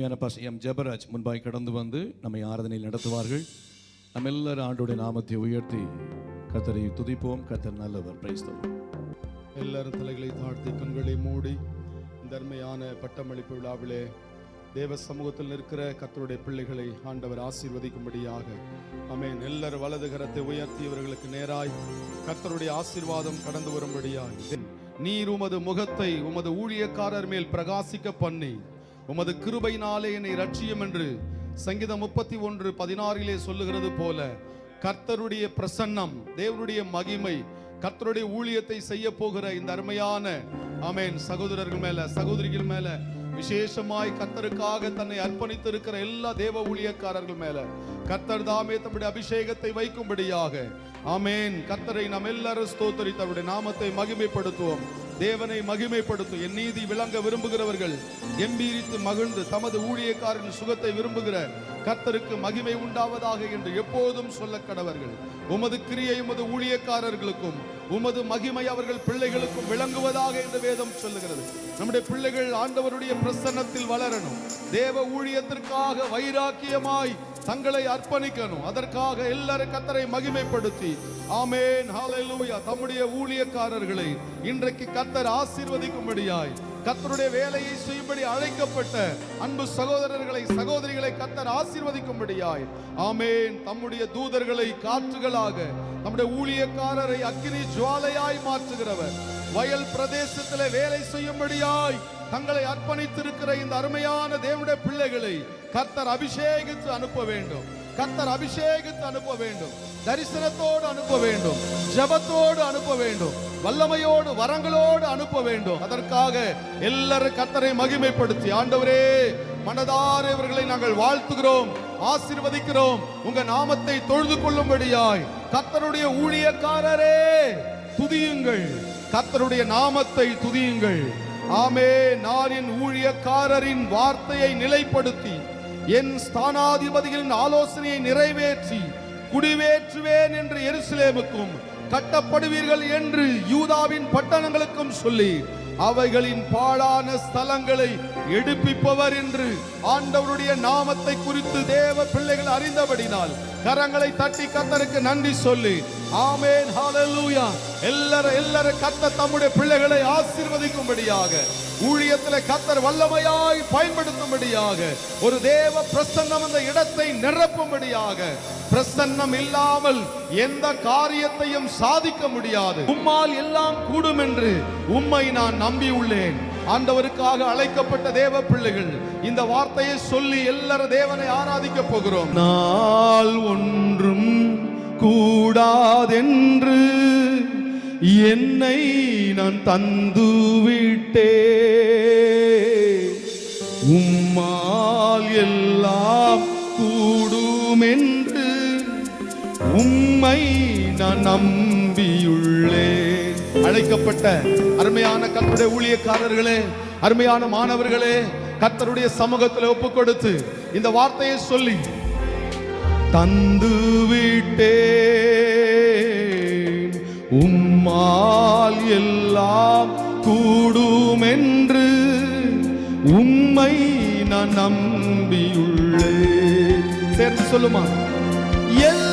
அருமையான pastor M Jebaraj முன்பாய் கடந்து வந்து நம்மை ஆராதனையில் நடத்துவார்கள். நம்ம எல்லாரும் ஆண்டோடைய நாமத்தை உயர்த்தி கர்த்தரை துதிப்போம். கர்த்தர் நல்லவர். Praise the Lord. எல்லாரும் தலைகளை தாழ்த்தி கண்களை மூடி இந்த அருமையான பட்டமளிப்பு விழாவிலே தேவ சமூகத்தில் நிற்கிற கர்த்தருடைய பிள்ளைகளை ஆண்டவர் ஆசீர்வதிக்கும்படியாக ஆமென். எல்லாரும் வலது கரத்தை உயர்த்தி இவர்களுக்கு நேராய் கர்த்தருடைய ஆசீர்வாதம் கடந்து வரும்படியாய் நீர் உமது முகத்தை உமது ஊழியக்காரர் மேல் பிரகாசிக்க பண்ணி உமது கிருபையினாலே என்னை ரட்சியும் என்று சங்கீதம் 31:16 சொல்லுகிறது போல கர்த்தருடைய பிரசன்னம், தேவனுடைய மகிமை, கர்த்தருடைய ஊழியத்தை செய்ய போகிற இந்த அருமையான ஆமென் சகோதரர்கள் மேல சகோதரிகள் மேல விசேஷமாய் கர்த்தருக்காக தன்னை அர்ப்பணித்து இருக்கிற எல்லா தேவ ஊழியக்காரர்கள் மேல கர்த்தர் தாமே தம்முடைய அபிஷேகத்தை வைக்கும்படியாக ஆமென். கர்த்தரை நாம் எல்லாரும் ஸ்தோத்திரித்து அவருடைய நாமத்தை மகிமைப்படுத்துவோம். தேவனை மகிமைப்படுத்தும். என் நீதி விளங்க விரும்புகிறவர்கள் கம்பீரித்து மகிழ்ந்து தமது ஊழியக்காரரின் சுகத்தை விரும்புகிற கர்த்தருக்கு மகிமை உண்டாவதாக என்று எப்போதும் சொல்ல கடவர்கள். உமது கிரியை உமது ஊழியக்காரர்களுக்கும் உமது மகிமை அவர்கள் பிள்ளைகளுக்கும் விளங்குவதாக என்று வேதம் சொல்லுகிறது. நம்முடைய பிள்ளைகள் ஆண்டவருடைய பிரசன்னத்தில் வளரணும். தேவ ஊழியத்திற்காக வைராக்கியமாய் தங்களை அர்ப்பணிக்கணும். அதற்காக எல்லாரும் கர்த்தரை மகிமைப்படுத்தி ஆமென் ஹல்லேலூயா தம்முடைய ஊழியக்காரர்களை இன்றைக்கு கர்த்தர் ஆசீர்வதிக்கும்படியாய் கர்த்தருடைய வேலையை செய்யும்படி அழைக்கப்பட்ட அன்பு சகோதரர்களை சகோதரிகளை கர்த்தர் ஆசீர்வதிக்கும்படியாய் ஆமென். தம்முடைய தூதர்களை காற்றுகளாக நம்முடைய ஊழியக்காரரை அக்கினி ஜுவாலையாய் மாற்றுகிறவர். வயல் பிரதேசத்திலே வேலை செய்யும்படியாய் தங்களை அர்ப்பணித்திருக்கிற இந்த அருமையான தேவனுடைய பிள்ளைகளை கர்த்தர் அபிஷேகித்து அனுப்ப வேண்டும். கர்த்தர் அபிஷேகித்து அனுப்ப வேண்டும். தரிசனத்தோடு அனுப்ப வேண்டும். ஜெபத்தோடு அனுப்ப வேண்டும். வல்லமையோடு வரங்களோடு அனுப்ப வேண்டும். அதற்காக எல்லாரும் கர்த்தரை மகிமைப்படுத்தி ஆண்டவரே மனதார இவர்களை நாங்கள் வாழ்த்துகிறோம், ஆசீர்வதிக்கிறோம். உங்க நாமத்தை தொழுது கொள்ளும்படியாய் கர்த்தருடைய ஊழியக்காரரே துதியுங்கள், கர்த்தருடைய நாமத்தை துதியுங்கள். ஆமே. நான் என் ஊழியக்காரரின் வார்த்தையை நிலைப்படுத்தி என் ஸ்தானாதிபதிகளின் ஆலோசனையை நிறைவேற்றி குடிவேற்றுவேன் என்று எருசலேமுக்கும் கட்டப்படுவீர்கள் என்று யூதாவின் பட்டணங்களுக்கும் சொல்லி அவைகளின் பாழான ஸ்தலங்களை எடுப்பிப்பவர் என்று ஆண்டவருடைய நாமத்தை குறித்து தேவ பிள்ளைகள் அறிந்தபடினால் கரங்களை தட்டி கர்த்தருக்கு நன்றி சொல்லி ஆமென் ஹல்லேலூயா. எல்லாரும் கர்த்தர் தம்முடைய பிள்ளைகளை ஆசீர்வதிக்கும்படியாக ஊழியத்தில் கர்த்தர் வல்லமையாய் பயன்படுத்தும்படியாக ஒரு தேவ பிரசன்னம் அந்த இடத்தை நிரப்பும்படியாக பிரசன்னம் இல்லாமல் எந்த காரியத்தையும் சாதிக்க முடியாது. உம்மால் எல்லாம் கூடும் என்று உம்மை நான் நம்பியுள்ளேன். ஆண்டவருக்காக அழைக்கப்பட்ட தேவ பிள்ளைகள் இந்த வார்த்தையை சொல்லி எல்லாரும் தேவனை ஆராதிக்க போகிறோம். நாள் ஒன்றும் கூடாதென்று என்னை நான் தந்து விட்டே, உம்மால் எல்லாம் கூடும் என்று உம்மை நான் நம்பியுள்ளேன். அழைக்கப்பட்ட அருமையான கர்த்தருடைய ஊழியக்காரர்களே, அருமையான மாணவர்களே, கர்த்தருடைய சமூகத்தில் ஒப்பு கொடுத்து இந்த வார்த்தையை சொல்லி தந்து விட்டேன், உம்மால் எல்லாம் கூடும் என்று உம்மை நான் நம்பியுள்ளேன். சேர்ந்து சொல்லுமா? எல்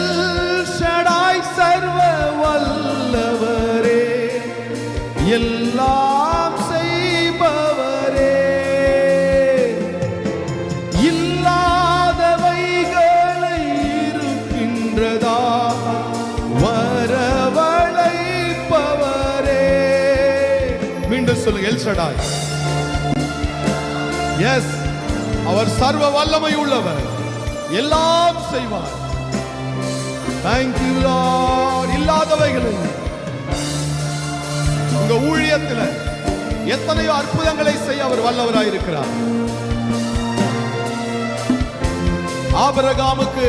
ஷடாய் சர்வ வல்லவரே, எல்லாம் செய்பவரே, இல்லாதவைகளை இருக்கின்றதா வரவழைப்பவரே. மீண்டும் சொல்லுங்க. எல் ஷடாய். எஸ், அவர் சர்வ வல்லமை உள்ளவர், எல்லாம் செய்வார். Thank you Lord. இல்லாதவைகளை உங்க ஊழியத்தில் எத்தனையோ அற்புதங்களை செய்ய அவர் வல்லவராயிருக்கிறார். ஆபிரகாமுக்கு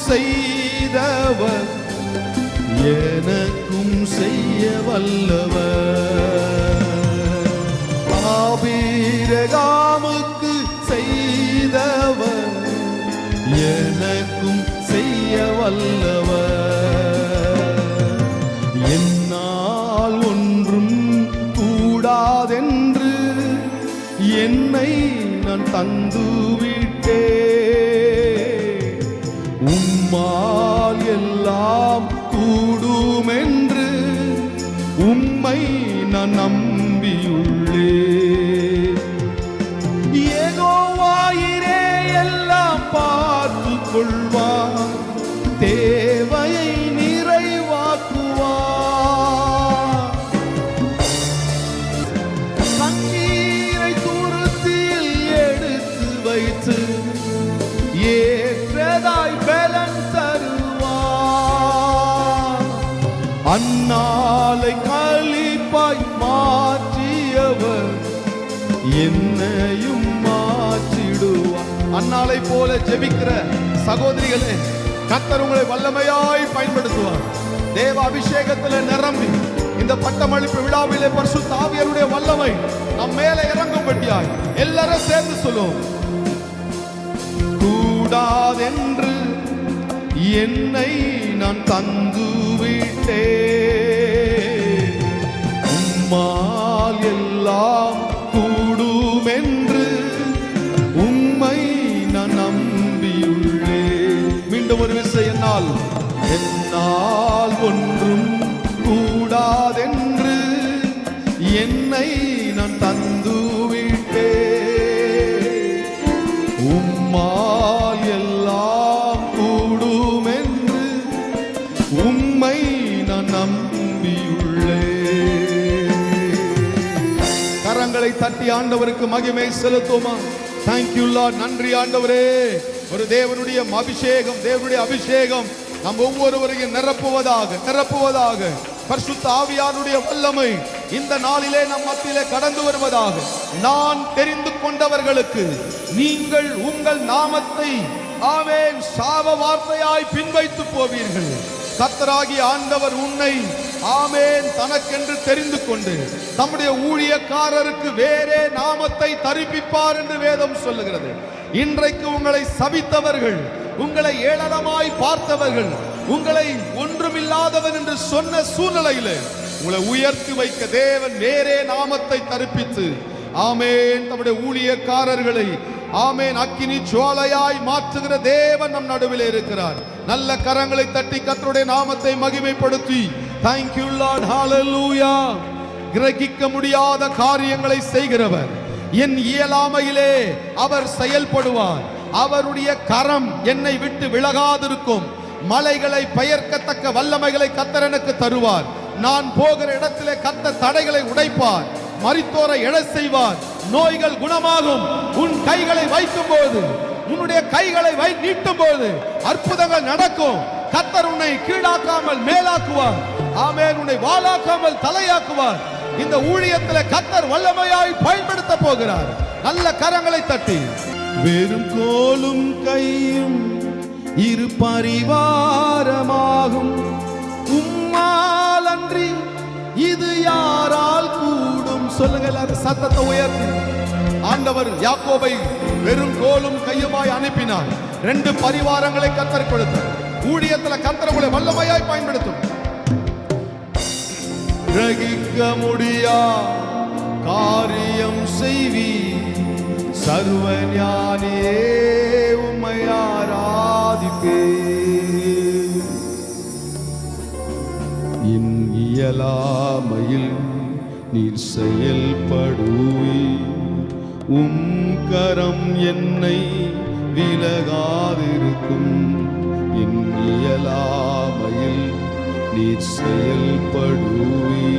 செய்தவர் எனக்கும் செய்ய வல்லவர். ஆபிரகாமுக்கு செய்தவர் எனக்கும் செய்ய வல்லவர். என்னால் ஒன்றும் கூடாதென்று தந்து விட்டே, உம்மால் எல்லாம் கூடுமென்று உம்மை நான் நம்பியுள்ளே. யெகோவாயிரே எல்லாம் பார்த்து கொள்வார், தேவையை நிறைவாக்குவார். கண்ணீரை துருத்தியில் எடுத்து வைத்து ஏற்றதாய் பலன் தருவார். அந்நாளை களிப்பாய் மாற்றியவர் என்னையும் மாற்றிடுவார். அந்நாளை போல ஜெபிக்கிற சகோதரிகளே, கர்த்தர் உங்களை வல்லமையாய் பயன்படுத்துவார். தேவ அபிஷேகத்தில் நிரம்பி இந்த பட்டமளிப்பு விழாவிலே பரிசுத்த ஆவியாருடைய வல்லமை நம் மேலே இறங்கும்படியாய் எல்லாரும் சேர்ந்து சொல்லுவோம். கூடாதென்று என்னை நான் தந்து விட்டே, உம்மால் எல்லாம் கூடுமென்று உம்மை நான் நம்பியுள்ளே. மீண்டும் ஒரு விசை, என்னால் ஒன்றும் கூடாதென்று என்னை நான் தந்து விட்டே, உம்மால் எல்லாம் கூடுமென்று உம்மை நான் நம்பியுள்ளே. கரங்களை தட்டி ஆண்டவருக்கு மகிமை செலுத்துவோமா? Thank you Lord. நன்றி ஆண்டவரே. ஒரு தேவனுடைய அபிஷேகம் நம் ஒவ்வொருவரையும் நிரப்புவதாக. பரிசுத்த ஆவியாருடைய வல்லமை இந்த நாளிலே நம் மத்தியிலே கடந்து வருவதாக. நான் தெரிந்து கொண்டவர்களுக்கு நீங்கள் உங்கள் நாமத்தை ஆமென் சாப வார்த்தையாய் பின்வைத்து போவீர்கள். கர்த்தராகிய ஆண்டவர் உன்னை ஆமென் தனக்கென்று தெரிந்து கொண்டு தம்முடைய ஊழியக்காரருக்கு வேறே நாமத்தை தரிப்பிப்பார் என்று வேதம் சொல்லுகிறது. இன்றைக்கு உங்களை சபித்தவர்கள், உங்களை ஏளனமாய் பார்த்தவர்கள், உங்களை ஒன்றுமில்லாதவன் என்று சொன்ன சூழ்நிலையிலே உங்களை உயர்த்தி வைக்க தேவன் வேறே நாமத்தை தரிப்பித்து ஆமென் தம்முடைய ஊழியக்காரர்களை ஆமென் அக்கினி ஜுவாலையாய் மாற்றுகிற தேவன் நம் நடுவில் இருக்கிறார். நல்ல கரங்களை தட்டி கர்த்தருடைய நாமத்தை மகிமைப்படுத்தி thank you Lord, hallelujah. கிரகிக்க முடியாத காரியங்களை செய்கிறவர், என் இயலாமையிலே அவர் செயல்படுவார். அவருடைய கரம் என்னை விட்டு விலகாதிருக்கும். மலைகளை பெயர்க்கத்தக்க வல்லமைகளை கர்த்தர் எனக்கு தருவார். நான் போகிற இடத்திலே கர்த்தர் தடைகளை உடைப்பார். மரித்தோரை எழச் செய்வார். நோய்கள் குணமாகும். உன் கைகளை வைக்கும் போது, உன்னுடைய கைகளை நீட்டும் போது அற்புதங்கள் நடக்கும். கர்த்தர் உன்னை கீழாக்காமல் மேலாக்குவார். ஆமென். உன்னை வாளாக்காமல் தலையாக்குவார். இந்த ஊழியத்தில் கர்த்தர் வல்லமையாய் பயன்படுத்த போகிறார். நல்ல கரங்களை தட்டி வெறும் கோலும் கையும் இரு பரிவாரமாகும். உம்மால் அன்றி இது யாரால் கூடும்? சொல்லுங்க எல்லாரும் சத்தத்தை உயர்த்தி. ஆண்டவர் யாக்கோபை வெறும் கோலும் கையுமாய் அனுப்பினார். 2 பரிவாரங்களை கர்த்தர் கொடுத்தார். ஊழியத்தில் கர்த்தர் உங்களை வல்லமையாய் பயன்படுத்தும். கிரகிக்க முடியா காரியம் செய்வி சர்வ ஞானியே உம்மை ஆராதிப்பே. என் இயலாமையில் நீர் செயல்படுவி, உம் கரம் என்னை விலகாதிருக்கும். என் இயலாமையில் நீர் செயல்படுவி,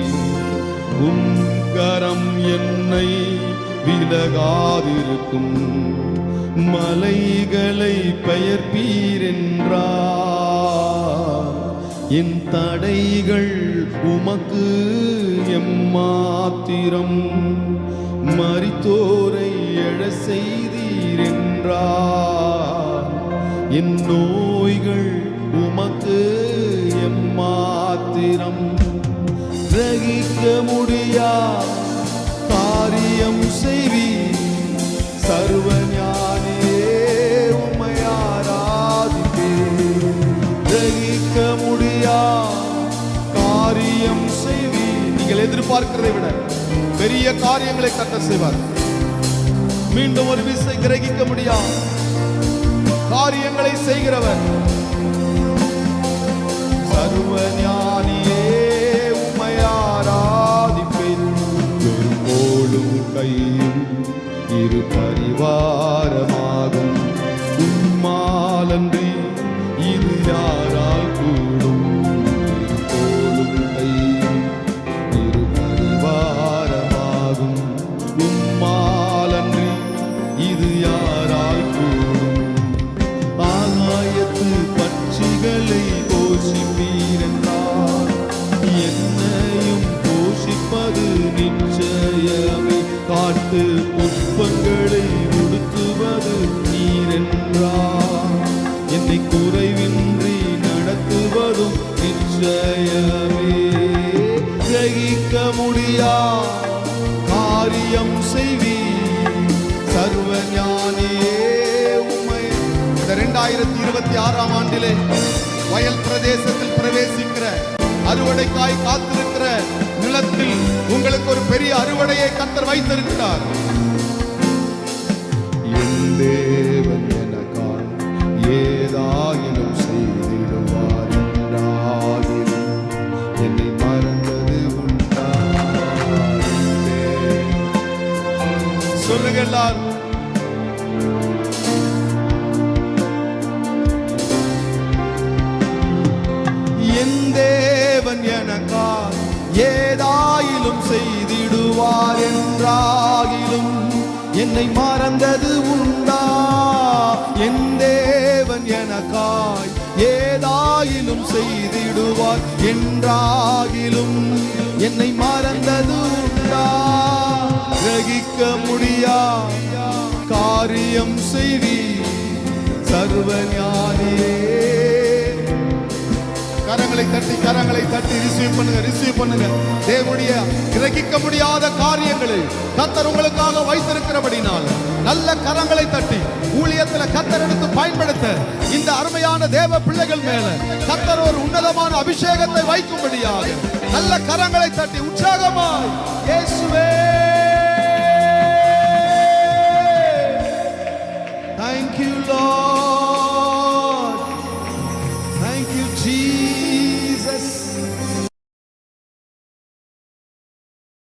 உம் கரம் என்னை விலகாதிருக்கும். மலைகளை பெயர்ப்பீரென்றார், என் தடைகள் உமக்கு எம்மாத்திரம். மரித்தோரை எழச் செய்தீரென்றார், என் நோய்கள் உமக்கு எம்மாத்திரம். கிரகிக்க முடியா காரியம் செய்வி சர்வ ஞானியே உம்மை ஆராதிப்பே. கிரகிக்க முடியா காரியம் செய்வி. நீங்கள் எதிர்பார்க்கிறதை விட பெரிய காரியங்களை கர்த்தர் செய்வார். மீண்டும் ஒரு விசை கிரகிக்க முடியாது காரியங்களை செய்கிறவர். சர்வ ஞானியே உம்மை ஆராதிப்பேன், வெறுங்கோலும் கையும் இரு பரிவாரமாகும். உம்மாலன்றி இது யாரால் கூடும்? வெறுங்கோலும் கையும் இரு பரிவாரமாகும். உம்மாலன்றி இது யாரால் கூடும்? ஆகாயத்து பட்சிகளை போஷிப்பீரென்றார், என்னையும் போஷிப்பது நிச்சயமே. காட்டு புஷ்பங்களை உடுத்துவது நீரென்றார், என்னை குறைவின்றி நடத்துவதும் நிச்சயமே. கிரகிக்க முடியா காரியம் செய்வீர், சர்வ ஞானியே உம்மை. இந்த 2026ஆம் ஆண்டிலே வயல் பிரதேசத்தில் பிரவேசிக்கிற, அறுவடைக்காய் காத்திருக்கிற நிலத்தில் உங்களுக்கு ஒரு பெரிய அறுவடையை கர்த்தர் வைத்திருக்கிறார். என் தேவன் எனக்காய் ஏதாயினும் செய்திடுவார் என்றாகிலும் என்னை மறந்தது உண்டா? சொல்லுங்க எல்லாரும். என் தேவன் எனக்காய் ஏதாயிலும் செய்திடுவார் என்றாகிலும் என்னை மறந்தது உண்டா? என் தேவன் எனக்காய் ஏதாயிலும் செய்திடுவார் என்றாகிலும் என்னை மறந்தது உண்டா? கிரகிக்க முடியா காரியம் செய்வீர், சர்வ ஞானியே. கரங்களை தட்டி ரிசீவ் பண்ணுங்க. தேவனுடைய கிரகிக்க முடியாத காரியங்களை கர்த்தர் உங்களுக்காக வைத்திருக்கிறபடினால் நல்ல கரங்களை தட்டி ஊழியத்தில் கர்த்தர் எடுத்து பயன்படுத்த இந்த அருமையான தேவ பிள்ளைகள் மேல கர்த்தர் ஒரு உன்னதமான அபிஷேகத்தை வைக்கும்படியாக நல்ல கரங்களை தட்டி உற்சாகமாய் இயேசுவே Thank you Lord, thank you Jesus.